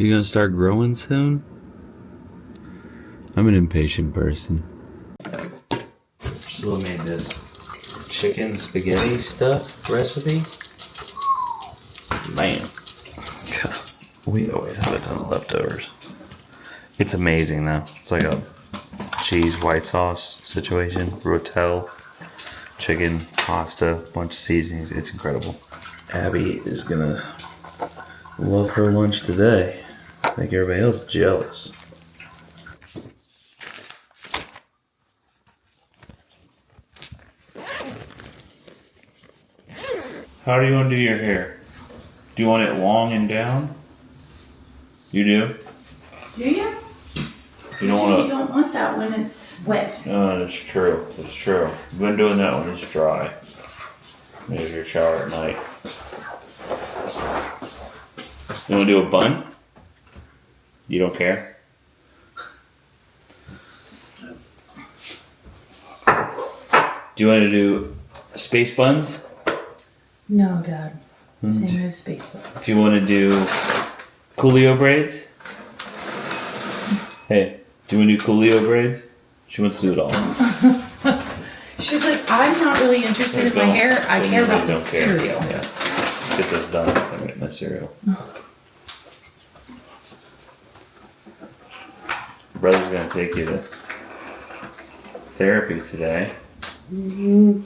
You gonna start growing soon? I'm an impatient person. Still made this chicken spaghetti stuff recipe. Man, we always have a ton of leftovers. It's amazing though. It's like a cheese white sauce situation, rotel, chicken, pasta, bunch of seasonings. It's incredible. Abby is gonna love her lunch today. I think everybody else is jealous. How do you want to do your hair? Do you want it long and down? You do? Do you? You don't want to. You don't want that when it's wet. Oh, that's true. That's true. I've been doing that when it's dry. Maybe your shower at night. You want to do a bun? You don't care? Do you want to do space buns? No, Dad. Say no space buns. Do you want to do Coolio braids? Hey, do you want to do Coolio braids? She wants to do it all. She's like, I'm not really interested in my hair. I care about the cereal. Yeah. Let's get this done so I can get my cereal. Your brother's going to take you to therapy today. Isn't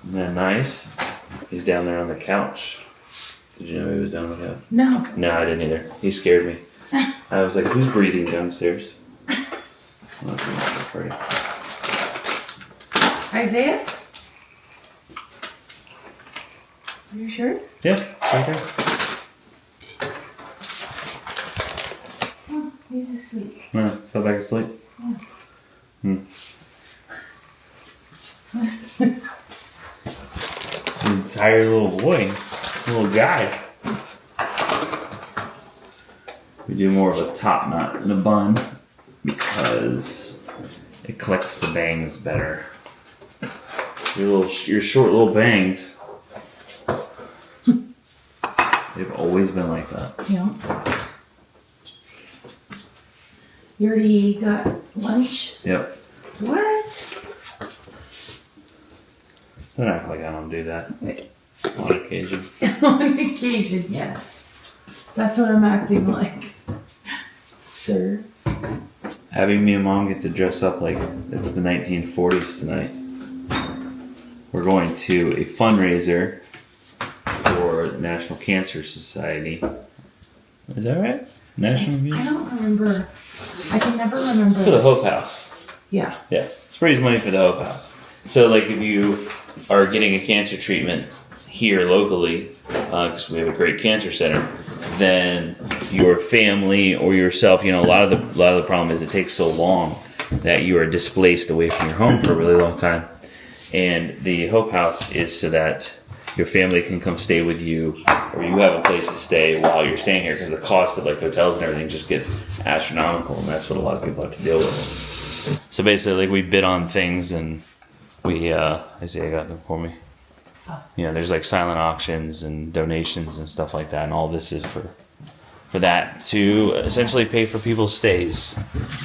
that nice? He's down there on the couch. Did you know he was down on the couch? No. No, I didn't either. He scared me. I was like, who's breathing downstairs? Well, that's not pretty. Isaiah? Are you sure? Yeah, right there. Oh, he's asleep. No, fell back asleep. Yeah. Tired little boy, little guy. We do more of a top knot in a bun because it collects the bangs better. Your short little bangs, they've always been like that. Yeah. You already got lunch? Yep. What? Don't act like I don't do that on occasion. On occasion, yes. That's what I'm acting like. Sir. Abby, me and Mom get to dress up like it's the 1940s tonight. We're going to a fundraiser for the National Cancer Society. Is that right? National I don't remember. I can never remember. For the Hope House. Yeah. Yeah. Let's raise money for the Hope House. So, like, if you are getting a cancer treatment here locally, because we have a great cancer center, then your family or yourself, you know, a lot of the problem is it takes so long that you are displaced away from your home for a really long time. And the Hope House is so that your family can come stay with you, or you have a place to stay while you're staying here, because the cost of like hotels and everything just gets astronomical, and that's what a lot of people have to deal with. So basically, like, we bid on things, and we Isaiah got them for me. You know, there's like silent auctions and donations and stuff like that, and all this is for that to essentially pay for people's stays.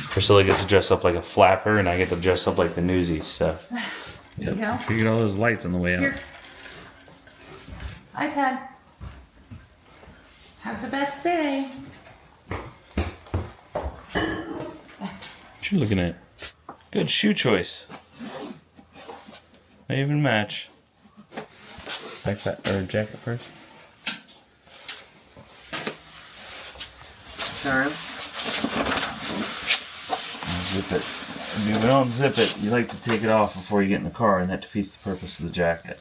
Priscilla gets to dress up like a flapper, and I get to dress up like the Newsies. So, There you go. you get all those lights on the way out. Here. iPad. Have the best day. What you looking at? Good shoe choice. They even match. Backpack or jacket first. Sure. Zip it. If you don't zip it, you like to take it off before you get in the car, and that defeats the purpose of the jacket.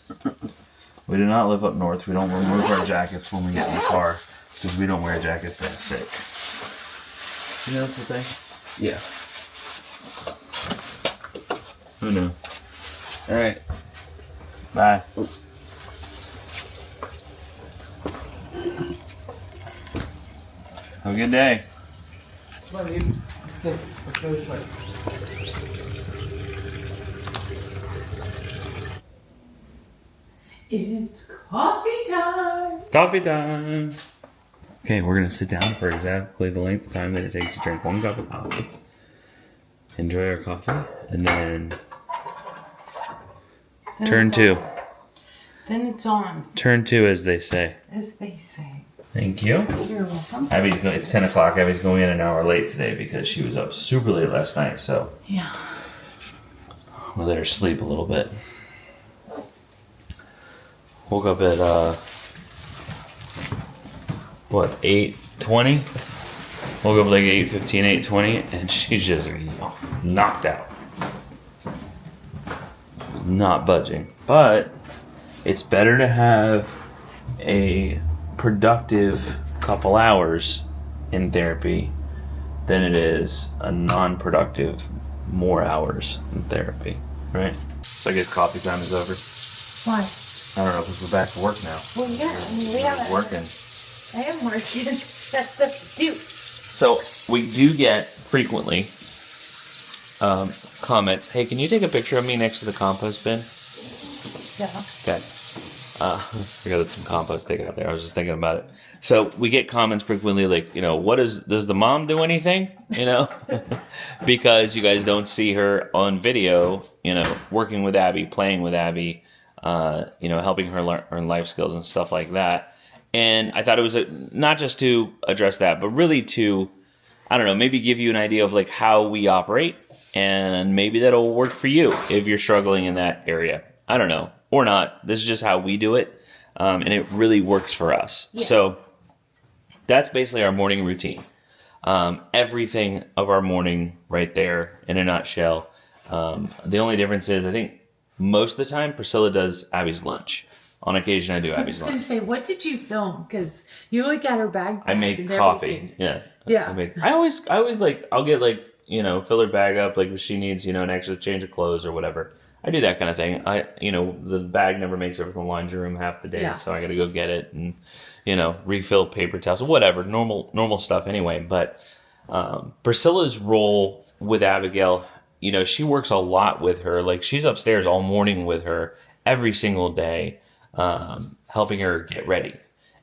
We do not live up north. We don't remove our jackets when we get in the car because we don't wear jackets that thick. You know that's the thing? Yeah. Who knew? Alright. Bye. Have a good day. Come on, dude. Let's go this way. It's coffee time. Coffee time. Okay, we're gonna sit down for exactly the length of time that it takes to drink 1 cup of coffee. Enjoy our coffee, and then turn 2. Then it's on, Turn 2, as they say. as they say. Thank you. You're welcome. It's 10 o'clock. Abby's going in an hour late today because she was up super late last night, so Yeah. we'll let her sleep a little bit. Woke up at, 8:20? Woke up like 8:15, 8:20, and she's just knocked out. Not budging. But it's better to have a productive couple hours in therapy than it is a non-productive more hours in therapy, right? So I guess coffee time is over. Why? I don't know, because we're back to work now. Well, yeah. I mean, we haven't. Working. I am working. That's the do. So we do get frequently comments. Hey, can you take a picture of me next to the compost bin? Yeah. Okay. I got some compost taken out there. I was just thinking about it. So we get comments frequently like, does the mom do anything? Because you guys don't see her on video, working with Abby, playing with Abby, helping her learn life skills and stuff like that. And I thought it was not just to address that, but really to, I don't know, maybe give you an idea of like how we operate, and maybe that'll work for you if you're struggling in that area. I don't know. Or not. This is just how we do it. And it really works for us. Yeah. So that's basically our morning routine. Everything of our morning right there in a nutshell. The only difference is I think most of the time Priscilla does Abby's lunch. On occasion I do Abby's lunch. I was going to say, what did you film? Because you look at her bag. I make coffee. Yeah. Yeah. I always like, I'll get like, fill her bag up like if she needs, an extra change of clothes or whatever. I do that kind of thing. The bag never makes it from the laundry room half the day, so I got to go get it and, refill paper towels, whatever, normal stuff anyway. But Priscilla's role with Abigail, she works a lot with her. Like she's upstairs all morning with her every single day, helping her get ready.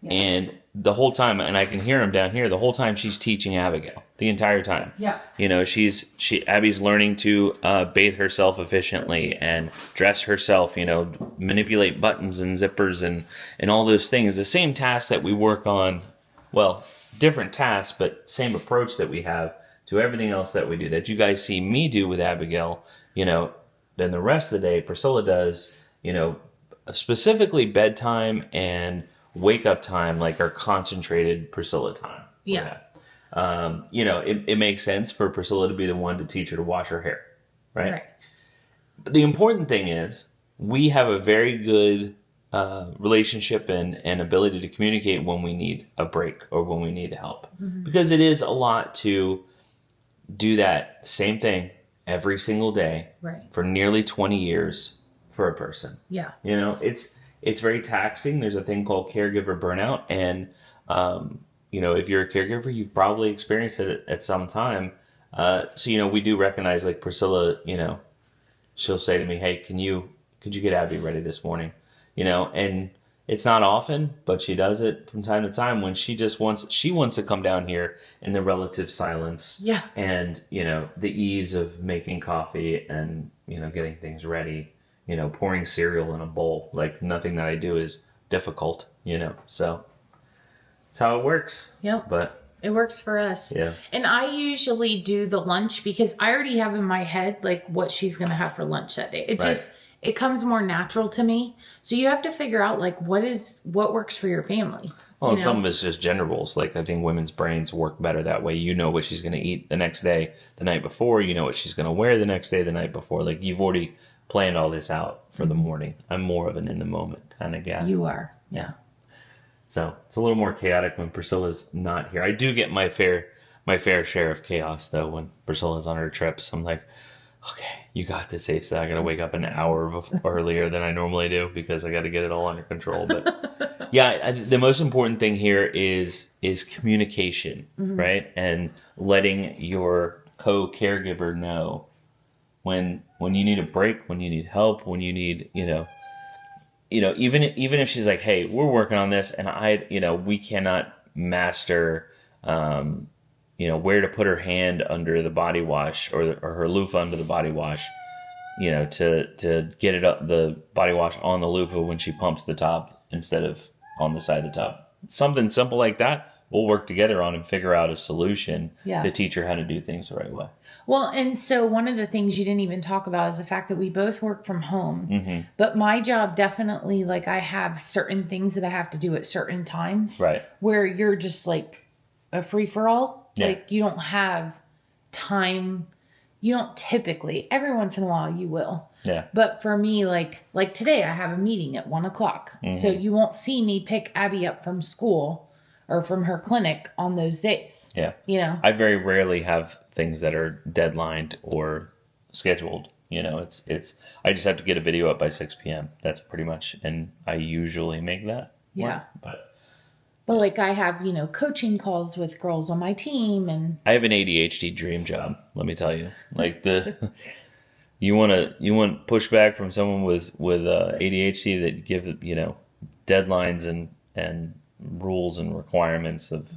Yeah. And the whole time, and I can hear him down here, the whole time she's teaching Abigail, the entire time. Yeah. Abby's learning to bathe herself efficiently and dress herself, manipulate buttons and zippers and all those things. The same tasks that we work on, well, different tasks, but same approach that we have to everything else that we do, that you guys see me do with Abigail, then the rest of the day, Priscilla does, specifically bedtime and wake up time, like our concentrated Priscilla time. Yeah. It makes sense for Priscilla to be the one to teach her to wash her hair, right? But the important thing is we have a very good relationship and ability to communicate when we need a break or when we need help. Mm-hmm. Because it is a lot to do that same thing every single day for nearly 20 years for a person. Yeah. It's very taxing. There's a thing called caregiver burnout. And, if you're a caregiver, you've probably experienced it at some time. So, we do recognize like Priscilla, she'll say to me, hey, could you get Abby ready this morning? And it's not often, but she does it from time to time when she wants to come down here in the relative silence. Yeah. And, the ease of making coffee and, getting things ready. Pouring cereal in a bowl. Like nothing that I do is difficult, so that's how it works. Yep. But it works for us. Yeah. And I usually do the lunch because I already have in my head like what she's going to have for lunch that day. It comes more natural to me. So you have to figure out like what works for your family. Well, and some of it's just gender roles. Like I think women's brains work better that way. You know what she's going to eat the next day, the night before. You know what she's going to wear the next day, the night before. Like you've already planned all this out for the morning. I'm more of an in the moment kind of guy. You are. Yeah. So it's a little more chaotic when Priscilla's not here. I do get my fair share of chaos though when Priscilla's on her trips. I'm like, okay, you got this, Asa. I got to wake up an hour earlier than I normally do because I got to get it all under control. But yeah, the most important thing here is communication, right? And letting your co-caregiver know when you need a break, when you need help, when you need, even if she's like, hey, we're working on this and we cannot master, where to put her hand under the body wash or her loofah under the body wash, to get it up, the body wash on the loofah when she pumps the top instead of on the side of the top. Something simple like that, we'll work together on and figure out a solution to teach her how to do things the right way. Well, and so one of the things you didn't even talk about is the fact that we both work from home. But my job definitely, like, I have certain things that I have to do at certain times. Right. Where you're just like a free-for-all. Yeah. Like, you don't have time. You don't typically. Every once in a while you will. Yeah. But for me, like today, I have a meeting at 1:00. So you won't see me pick Abby up from school or from her clinic on those days. Yeah. I very rarely have things that are deadlined or scheduled. It's I just have to get a video up by 6 p.m. That's pretty much, and I usually make that work. But like I have, coaching calls with girls on my team, and I have an ADHD dream job, let me tell you. Like you want pushback from someone with ADHD that give deadlines and rules and requirements of,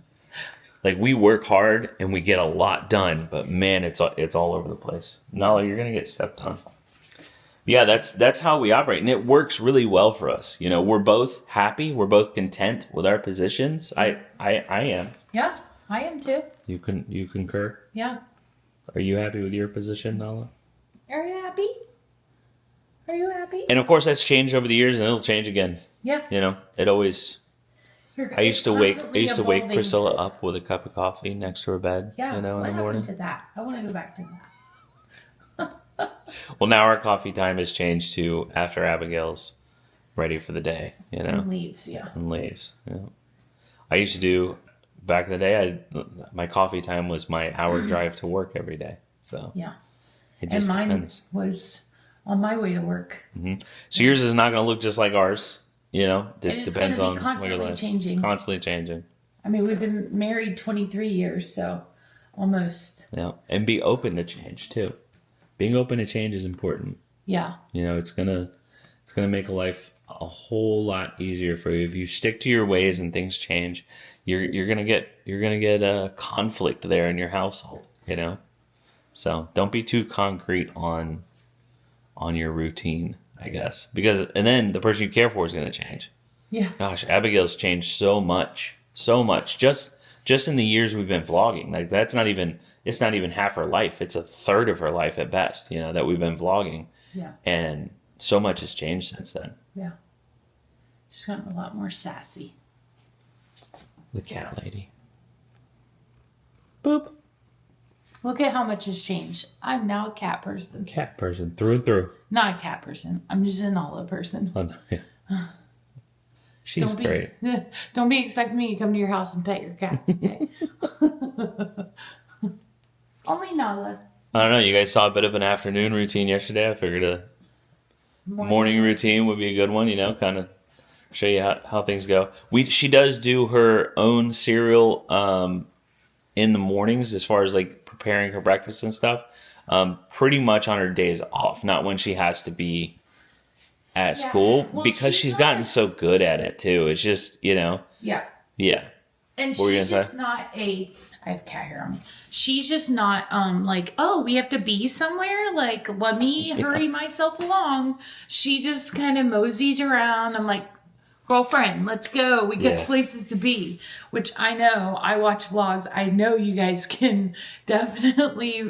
like, we work hard and we get a lot done, but man, it's all over the place. No, you're gonna get stuff done. Yeah, that's how we operate, and it works really well for us. We're both happy, we're both content with our positions. I am. Yeah, I am too. You concur? Yeah. Are you happy with your position, Nala? Are you happy? Are you happy? And of course, that's changed over the years, and it'll change again. Yeah. It always. I used to wake evolving. Priscilla up with a cup of coffee next to her bed. Yeah. In the morning. What happened to that? I want to go back to that. Well, now our coffee time has changed to after Abigail's ready for the day. And leaves. Yeah. And leaves. Yeah. I used to do back in the day. My coffee time was my hour drive to work every day. So yeah. It just mine depends. was on my way to work. So yours is not going to look just like ours. It's depends on constantly changing. Constantly changing. I mean, we've been married 23 years, so almost. Yeah, and be open to change too. Being open to change is important. Yeah. It's gonna make life a whole lot easier for you if you stick to your ways and things change. You're gonna get a conflict there in your household. So don't be too concrete on your routine, I guess, and then the person you care for is going to change. Yeah. Gosh, Abigail's changed so much, just in the years we've been vlogging. Like it's not even half her life. It's a third of her life at best, that we've been vlogging. Yeah. And so much has changed since then. Yeah. She's gotten a lot more sassy. The cat lady. Boop. Look at how much has changed. I'm now a cat person. Cat person through and through. Not a cat person. I'm just an olive person. Oh, yeah. She's great. Don't be expecting me to come to your house and pet your cats, okay? Only Nala. I don't know. You guys saw a bit of an afternoon routine yesterday. I figured a morning routine would be a good one, kind of show you how things go. She does do her own cereal in the mornings as far as like preparing her breakfast and stuff, pretty much on her days off, not when she has to be at school, because she's gotten so good at it too. It's just, Yeah. And she's just not I have cat hair on me. She's just not like, oh, we have to be somewhere. Like, let me hurry myself along. She just kind of moseys around. I'm like, girlfriend, let's go. We get places to be, which I know. I watch vlogs. I know you guys can definitely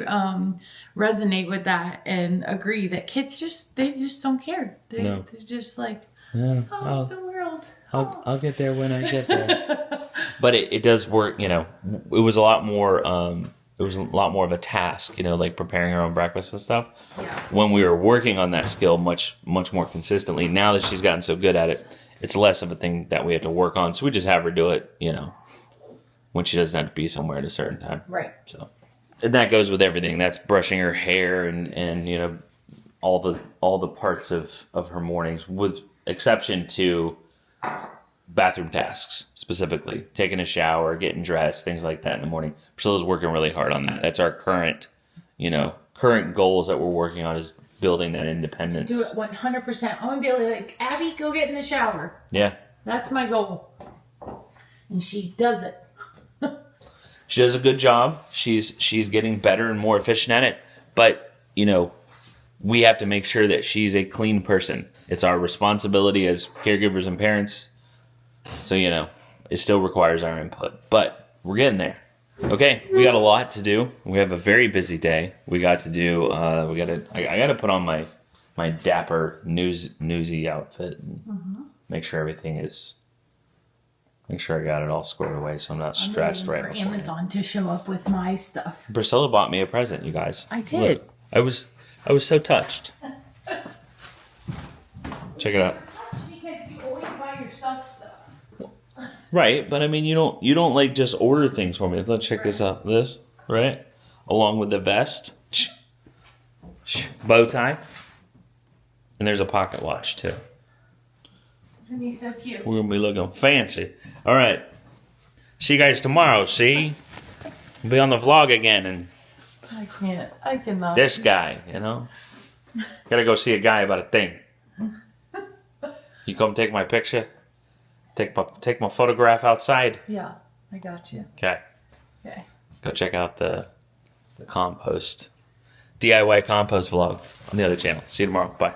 resonate with that and agree that kids they just don't care. They're just like, the world. I'll get there when I get there. But it does work. It was a lot more. It was a lot more of a task. Like preparing her own breakfast and stuff. Yeah. When we were working on that skill much more consistently. Now that she's gotten so good at it, it's less of a thing that we have to work on. So we just have her do it, when she doesn't have to be somewhere at a certain time. Right. So, and that goes with everything. That's brushing her hair and all the parts of her mornings, with exception to bathroom tasks, specifically taking a shower, getting dressed, things like that in the morning. Priscilla's working really hard on that. That's our current goals that we're working on, is building that independence. Do it 100%. I want to be able to like, Abby, go get in the shower. Yeah. That's my goal. and she does it. She does a good job. She's getting better and more efficient at it. But, you know, we have to make sure that she's a clean person. It's our responsibility as caregivers and parents. So, you know, it still requires our input. But we're getting there. Okay, we got a lot to do. We have a very busy day. We got to do, I got to put on my dapper newsy outfit and make sure everything is... Make sure I got it all squared away so I'm not stressed right now. For Amazon to show up with my stuff. Priscilla bought me a present, you guys. I did. Look, I was so touched. Check it out. Because you always buy yourself stuff. Right, but I mean you don't like just order things for me. Let's check this out. This, right? Along with the vest. Bow tie. And there's a pocket watch too. Isn't he so cute? We're gonna be looking fancy. All right. See you guys tomorrow. See, we'll be on the vlog again, and I cannot. this guy, you know, gotta go see a guy about a thing. You come take my picture, take my photograph outside. Yeah, I got you. Okay. Okay. Go check out the compost DIY compost vlog on the other channel. See you tomorrow. Bye.